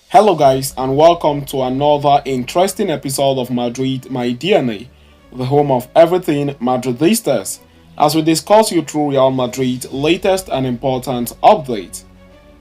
Hello, guys, and welcome to another interesting episode of Madrid My DNA, the home of everything Madridistas, as we discuss you through Real Madrid's latest and important updates.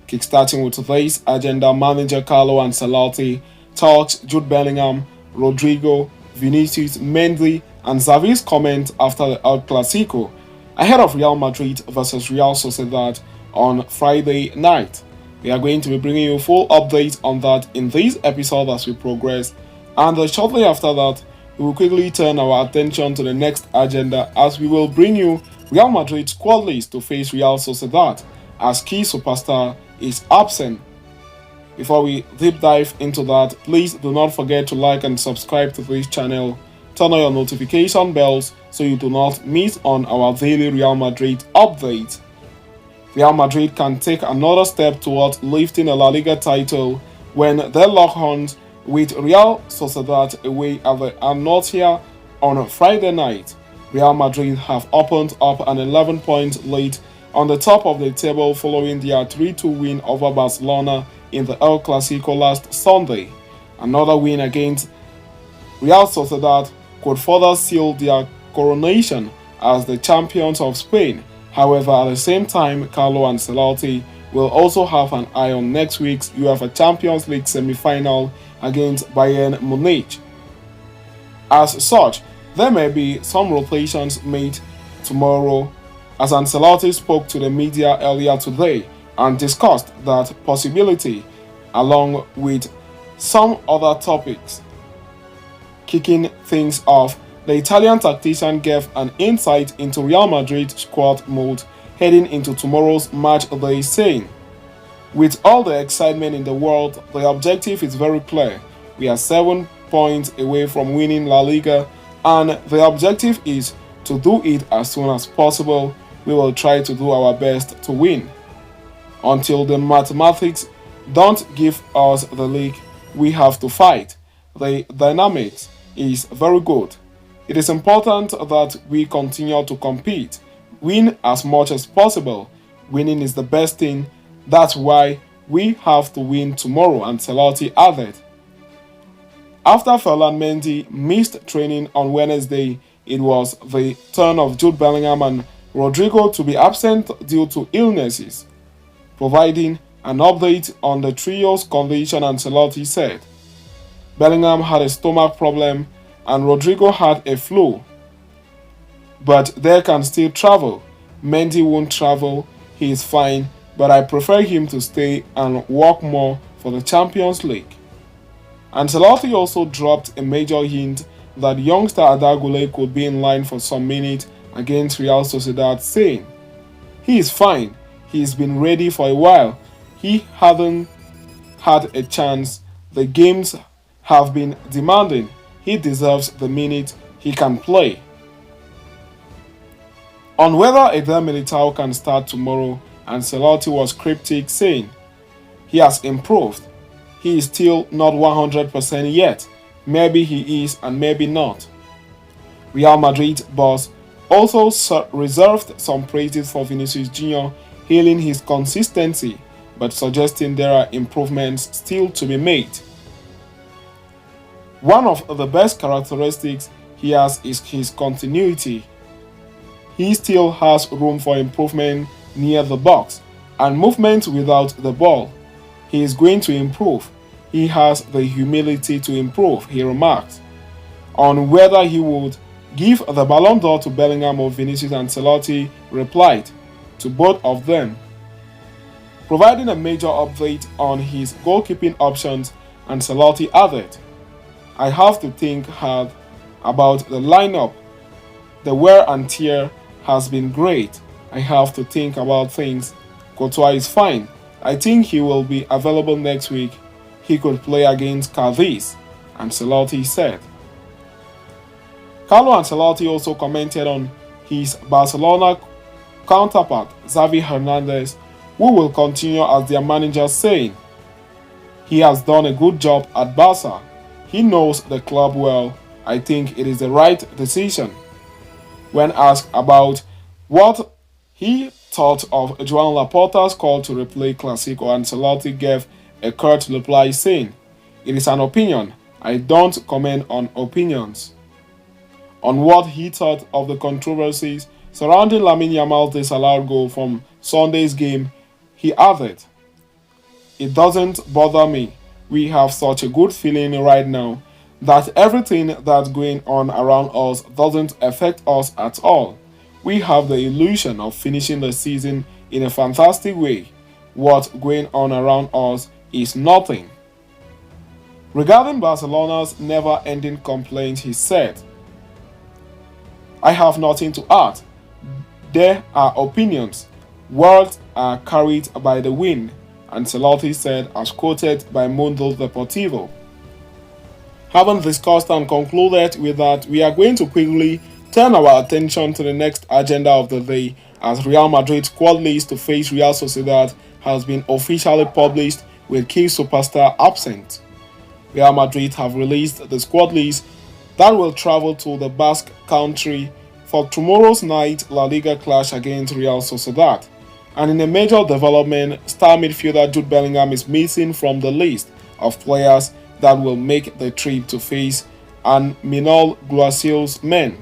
Kickstarting with today's agenda, manager Carlo Ancelotti talks Jude Bellingham, Rodrygo, Vinicius, Mendy, and Xavi's comment after the El Clásico ahead of Real Madrid versus Real Sociedad on Friday night. We are going to be bringing you full updates on that in this episode as we progress, and shortly after that, we will quickly turn our attention to the next agenda as we will bring you Real Madrid's squad list to face Real Sociedad as key superstar is absent. Before we deep dive into that, please do not forget to like and subscribe to this channel. Turn on your notification bells so you do not miss on our daily Real Madrid updates. Real Madrid can take another step towards lifting a La Liga title when they lock horns with Real Sociedad away at the Anoeta on Friday night. Real Madrid have opened up an 11-point lead on the top of the table following their 3-2 win over Barcelona in the El Clásico last Sunday. Another win against Real Sociedad could further seal their coronation as the champions of Spain. However, at the same time, Carlo Ancelotti will also have an eye on next week's UEFA Champions League semi-final against Bayern Munich. As such, there may be some rotations made tomorrow, as Ancelotti spoke to the media earlier today and discussed that possibility along with some other topics. Kicking things off, the Italian tactician gave an insight into Real Madrid's squad mood heading into tomorrow's match day, saying, "With all the excitement in the world, the objective is very clear. We are 7 points away from winning La Liga, and the objective is to do it as soon as possible. We will try to do our best to win. Until the mathematics don't give us the league, we have to fight. The dynamics is very good. It is important that we continue to compete, win as much as possible. Winning is the best thing. That's why we have to win tomorrow," Ancelotti added. After Ferland Mendy missed training on Wednesday, it was the turn of Jude Bellingham and Rodrygo to be absent due to illnesses. Providing an update on the trio's condition, Ancelotti said, "Bellingham had a stomach problem and Rodrygo had a flu, but they can still travel. Mendy won't travel, he is fine, but I prefer him to stay and work more for the Champions League." Ancelotti also dropped a major hint that youngster Arda Guler could be in line for some minutes against Real Sociedad, saying, "He is fine, he's been ready for a while, he hadn't had a chance, the games have been demanding. He deserves the minute he can play." On whether Eder Militao can start tomorrow, Ancelotti was cryptic, saying, "He has improved. He is still not 100% yet. Maybe he is and maybe not." Real Madrid boss also reserved some praises for Vinicius Jr., hailing his consistency, but suggesting there are improvements still to be made. One of the best characteristics he has is his continuity. He still has room for improvement near the box and movement without the ball. He is going to improve. He has the humility to improve, he remarked. On whether he would give the Ballon d'Or to Bellingham or Vinicius, Ancelotti replied, "To both of them." Providing a major update on his goalkeeping options, Ancelotti added, "I have to think hard about the lineup. The wear and tear has been great. I have to think about things. Courtois is fine. I think he will be available next week. He could play against Cadiz," Ancelotti said. Carlo Ancelotti also commented on his Barcelona counterpart, Xavi Hernandez, who will continue as their manager, saying, "He has done a good job at Barca. He knows the club well. I think it is the right decision." When asked about what he thought of Joan Laporta's call to replay Clásico, Ancelotti gave a curt reply saying, "It is an opinion. I don't comment on opinions." On what he thought of the controversies surrounding Lamine Yamal's disallowed goal from Sunday's game, he added, "It doesn't bother me. We have such a good feeling right now that everything that's going on around us doesn't affect us at all. We have the illusion of finishing the season in a fantastic way. What's going on around us is nothing." Regarding Barcelona's never-ending complaint, he said, "I have nothing to add. There are opinions. Words are carried by the wind," Ancelotti said, as quoted by Mundo Deportivo. Having discussed and concluded with that, we are going to quickly turn our attention to the next agenda of the day, as Real Madrid's squad list to face Real Sociedad has been officially published with key superstar absent. Real Madrid have released the squad list that will travel to the Basque country for tomorrow's night La Liga clash against Real Sociedad. And in a major development, star midfielder Jude Bellingham is missing from the list of players that will make the trip to face Arda Guler Xavi'S men.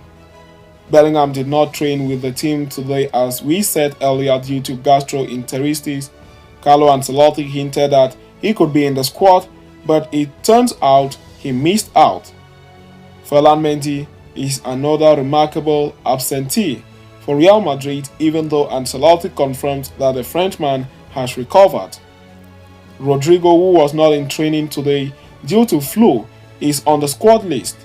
Bellingham did not train with the team today, as we said earlier, due to gastroenteritis. Carlo Ancelotti hinted that he could be in the squad, but it turns out he missed out. Mendy is another remarkable absentee for Real Madrid, even though Ancelotti confirmed that the Frenchman has recovered. Rodrygo, who was not in training today due to flu, is on the squad list.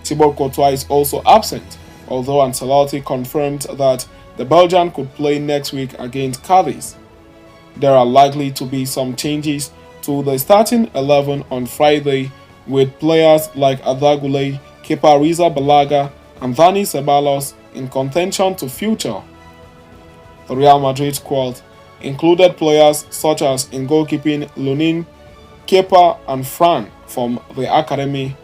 Thibaut Courtois is also absent, although Ancelotti confirmed that the Belgian could play next week against Cadiz. There are likely to be some changes to the starting 11 on Friday, with players like Arda Guler, Balaga, and Dani Ceballos in contention to feature. The Real Madrid squad included players such as in goalkeeping Lunin, Kepa and Fran from the academy,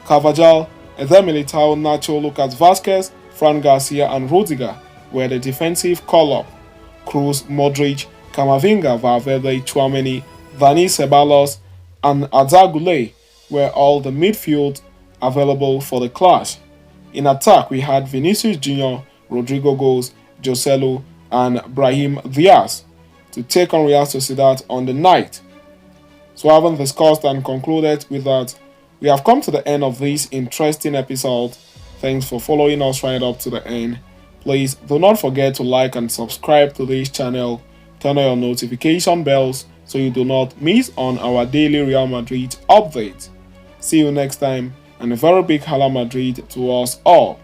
Carvajal, Eder Militao, Nacho, Lucas Vazquez, Fran Garcia and Rodrygo were the defensive call-up. Kroos, Modric, Camavinga, Valverde, Tchouaméni, Dani Ceballos and Arda Guler were all the midfield available for the clash. In attack, we had Vinicius Jr., Rodrygo Goes, Joselu and Brahim Diaz to take on Real Sociedad on the night. So having discussed and concluded with that, we have come to the end of this interesting episode. Thanks for following us right up to the end. Please do not forget to like and subscribe to this channel. Turn on your notification bells so you do not miss on our daily Real Madrid updates. See you next time, and a very big Hala Madrid to us all.